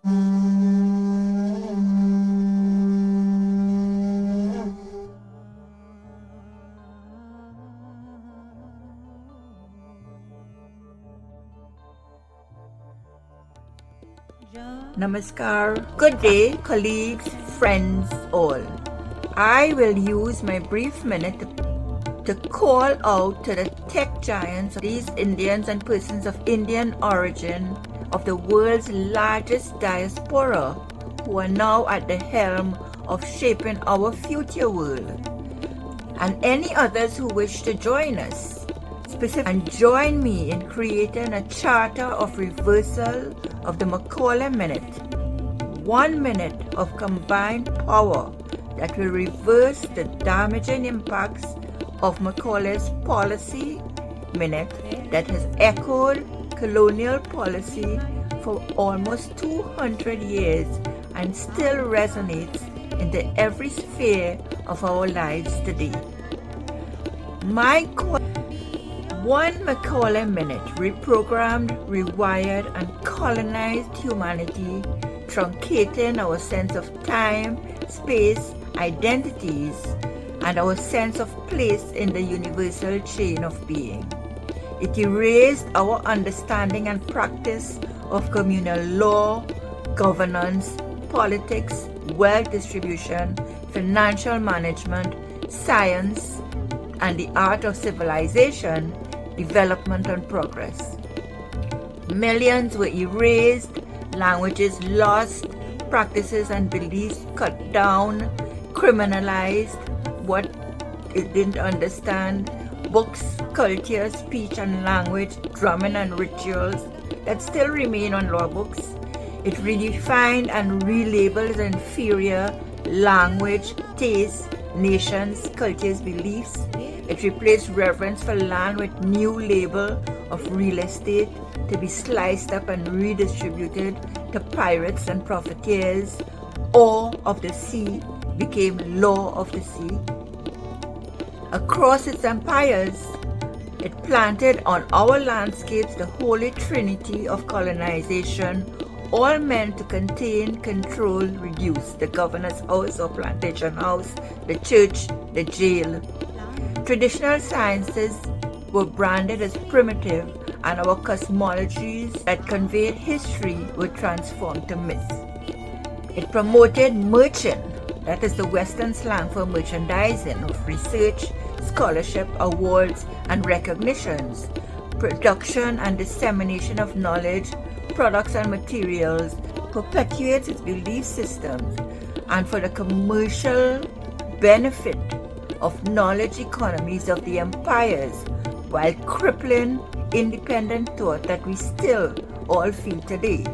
Namaskar. Good day, colleagues, friends, all. I will use my brief minute to call out to the tech giants, these Indians and persons of Indian origin of the world's largest diaspora, who are now at the helm of shaping our future world, and any others who wish to join us. And join me in creating a charter of reversal of the Macaulay Minute. 1 minute of combined power that will reverse the damaging impacts of Macaulay's policy minute that has echoed colonial policy for almost 200 years and still resonates into every sphere of our lives today. One Macaulay Minute reprogrammed, rewired, and colonized humanity, truncating our sense of time, space, identities, and our sense of place in the universal chain of being. It erased our understanding and practice of communal law, governance, politics, wealth distribution, financial management, science, and the art of civilization, development and progress. Millions were erased, languages lost, practices and beliefs cut down, criminalized what it didn't understand, books, culture, speech and language, drumming and rituals that still remain on law books. It redefined and relabeled inferior language, taste, nations, cultures, beliefs. It replaced reverence for land with new label of real estate to be sliced up and redistributed to pirates and profiteers. Awe of the sea became law of the sea. Across its empires, it planted on our landscapes the holy trinity of colonization, all meant to contain, control, reduce the governor's house or plantation house, the church, the jail. Traditional sciences were branded as primitive, and our cosmologies that conveyed history were transformed to myth. It promoted merchant, that is the Western slang for merchandising, of research, scholarship, awards, and recognitions, production and dissemination of knowledge, products and materials, perpetuates its belief systems, and for the commercial benefit of knowledge economies of the empires, while crippling independent thought that we still all feel today.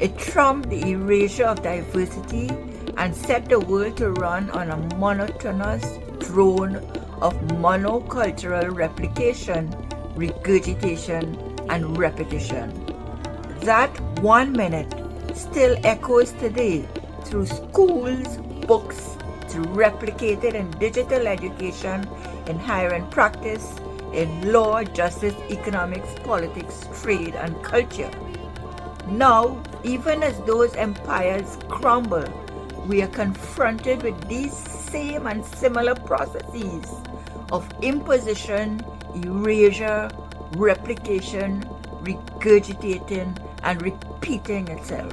It trumped the erasure of diversity and set the world to run on a monotonous drone of monocultural replication, regurgitation, and repetition. That 1 minute still echoes today through schools, books, to replicate it in digital education, in higher and practice, in law, justice, economics, politics, trade, and culture. Now, even as those empires crumble, we are confronted with these same and similar processes of imposition, erasure, replication, regurgitating, and repeating itself.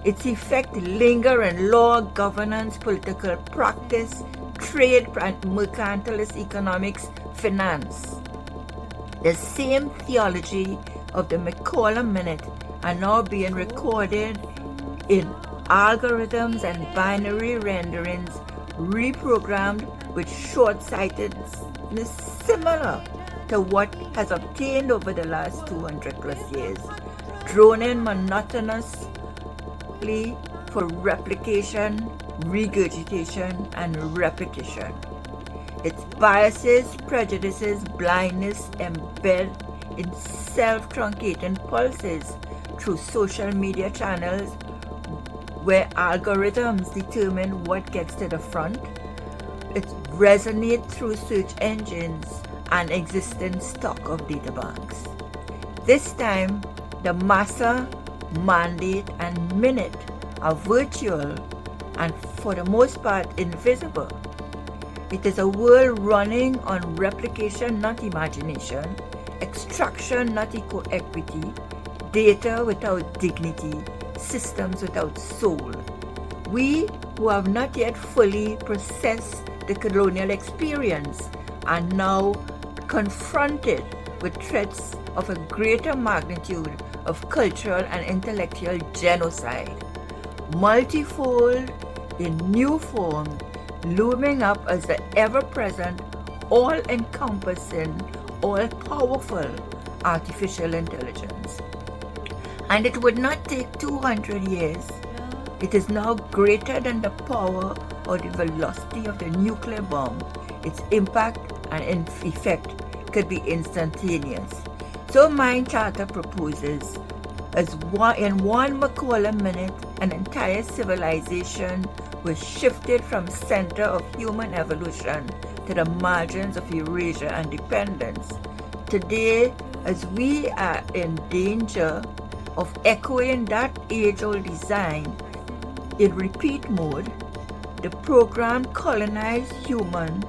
Its effects linger in law, governance, political practice, trade and mercantilist economics, finance. The same theology of the Macaulay Minute are now being recorded in algorithms and binary renderings, reprogrammed with short-sightedness similar to what has obtained over the last 200 plus years, droning monotonously for replication, regurgitation, and repetition. Its biases, prejudices, blindness embed in self-truncating pulses through social media channels where algorithms determine what gets to the front. It resonates through search engines and existing stock of data banks. This time, the massa mandate, and minute are virtual and for the most part invisible. It is a world running on replication, not imagination, extraction, not equity, data without dignity, systems without soul. We who have not yet fully processed the colonial experience are now confronted with threats of a greater magnitude of cultural and intellectual genocide, multifold in new form, looming up as the ever-present, all-encompassing, all-powerful artificial intelligence. And it would not take 200 years. It is now greater than the power or the velocity of the nuclear bomb. Its impact and effect could be instantaneous. So Mind Charter proposes, in one Macaulay Minute, an entire civilization was shifted from center of human evolution to the margins of erasure and dependence. Today, as we are in danger of echoing that age-old design in repeat mode, the program Colonised human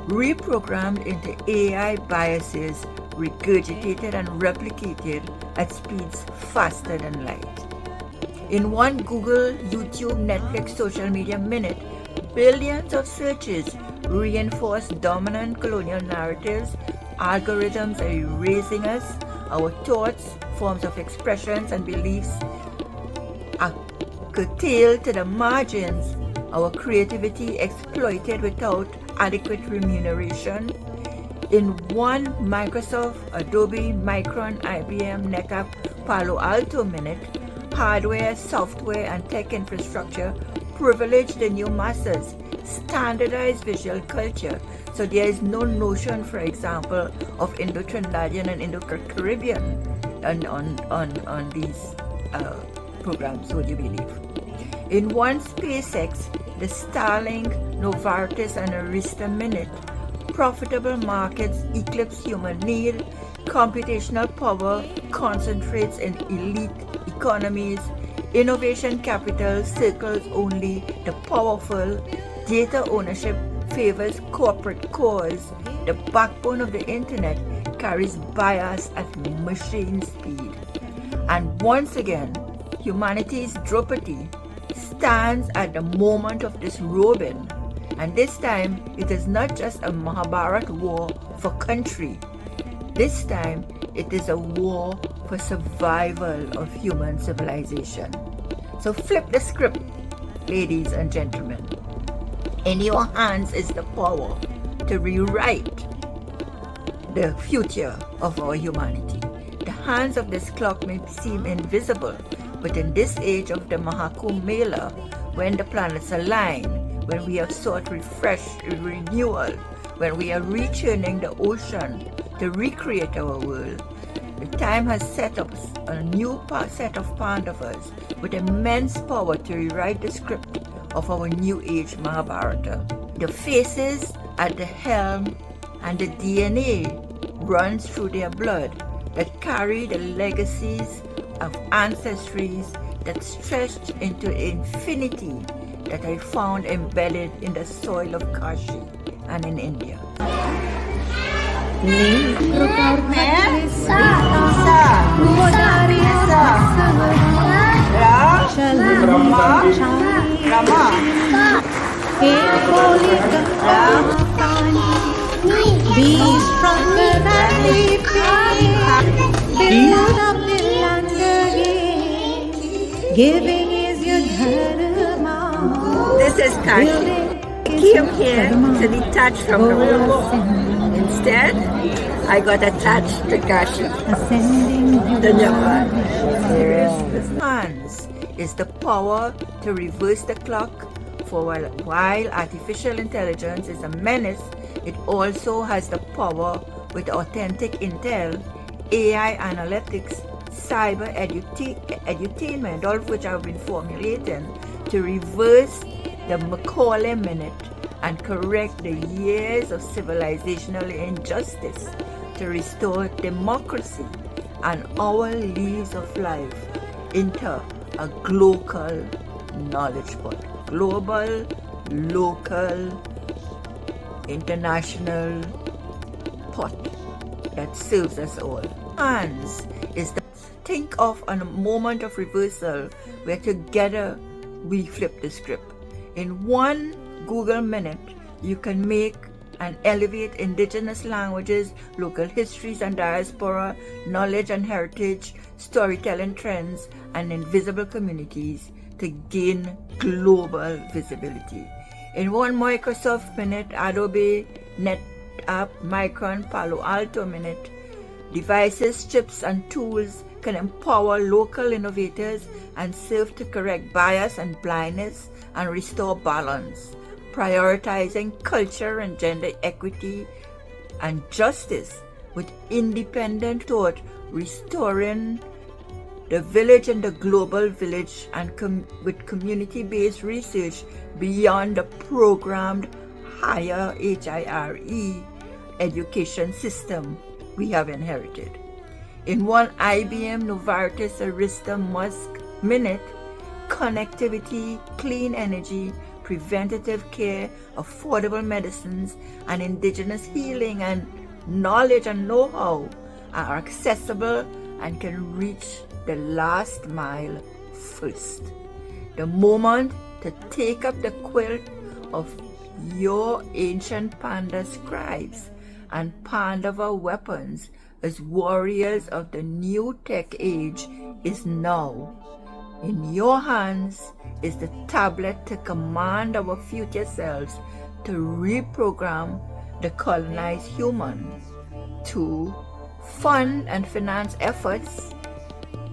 reprogrammed into AI biases, regurgitated and replicated at speeds faster than light. In one Google, YouTube, Netflix, social media minute, billions of searches reinforce dominant colonial narratives. Algorithms are erasing us. Our thoughts, forms of expressions, and beliefs are curtailed to the margins. Our creativity exploited without adequate remuneration. In one Microsoft, Adobe, Micron, IBM, NetApp, Palo Alto minute, hardware, software, and tech infrastructure privilege the new masses, standardize visual culture. So there is no notion, for example, of Indo-Trinidadian and Indo-Caribbean on these programs, would you believe? In one SpaceX, the Starlink, Novartis, and Arista minute, profitable markets eclipse human need, computational power concentrates in elite economies, innovation capital circles only the powerful, data ownership favors corporate cause, the backbone of the internet carries bias at machine speed. And once again, humanity's Draupadi stands at the moment of disrobing. And this time, it is not just a Mahabharata war for country. This time, it is a war for survival of human civilization. So flip the script, ladies and gentlemen. In your hands is the power to rewrite the future of our humanity. The hands of this clock may seem invisible, but in this age of the Mahakumbh Mela, when the planets align, when we have sought renewal, when we are returning the ocean to recreate our world, the time has set up a new set of Pandavas with immense power to rewrite the script of our new age Mahabharata. The faces at the helm and the DNA runs through their blood that carry the legacies of ancestries that stretched into infinity that I found embedded in the soil of Kashi and in India. Be stronger than we build up the land again. Giving is your dharma. This is Kashi. Came here to detach from the world. Instead, I got attached to Kashi, the Japan. Hands is the power to reverse the clock. For while artificial intelligence is a menace, it also has the power with authentic intel, AI analytics, cyber edutainment, all of which I've been formulating to reverse the Macaulay Minute and correct the years of civilizational injustice, to restore democracy and our leaves of life into a global knowledge pot. Global, local, international pot that serves us all. Hands is the think of a moment of reversal where together we flip the script. In one Google Minute, you can make and elevate indigenous languages, local histories and diaspora, knowledge and heritage, storytelling trends, and invisible communities to gain global visibility. In one Microsoft Minute, Adobe, NetApp, Micron, Palo Alto Minute, devices, chips, and tools can empower local innovators and serve to correct bias and blindness and restore balance, prioritizing culture and gender equity and justice with independent thought, restoring the village and the global village, and with community-based research beyond the programmed higher HIRE education system we have inherited. In one IBM Novartis Arista Musk Minute, connectivity, clean energy, preventative care, affordable medicines, and indigenous healing and knowledge and know-how are accessible and can reach the last mile first. The moment to take up the quilt of your ancient panda scribes and Pandava weapons as warriors of the new tech age is now. In your hands is the tablet to command our future selves to reprogram the colonized human, to fund and finance efforts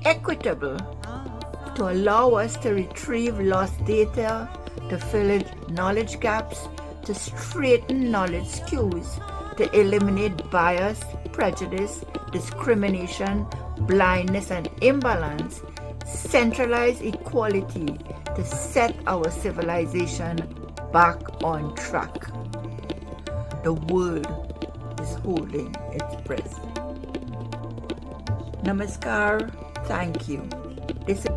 equitable, to allow us to retrieve lost data, to fill in knowledge gaps, to straighten knowledge skews, to eliminate bias, prejudice, discrimination, blindness, and imbalance, centralize equality to set our civilization back on track. The world is holding its breath. Namaskar. Thank you. This is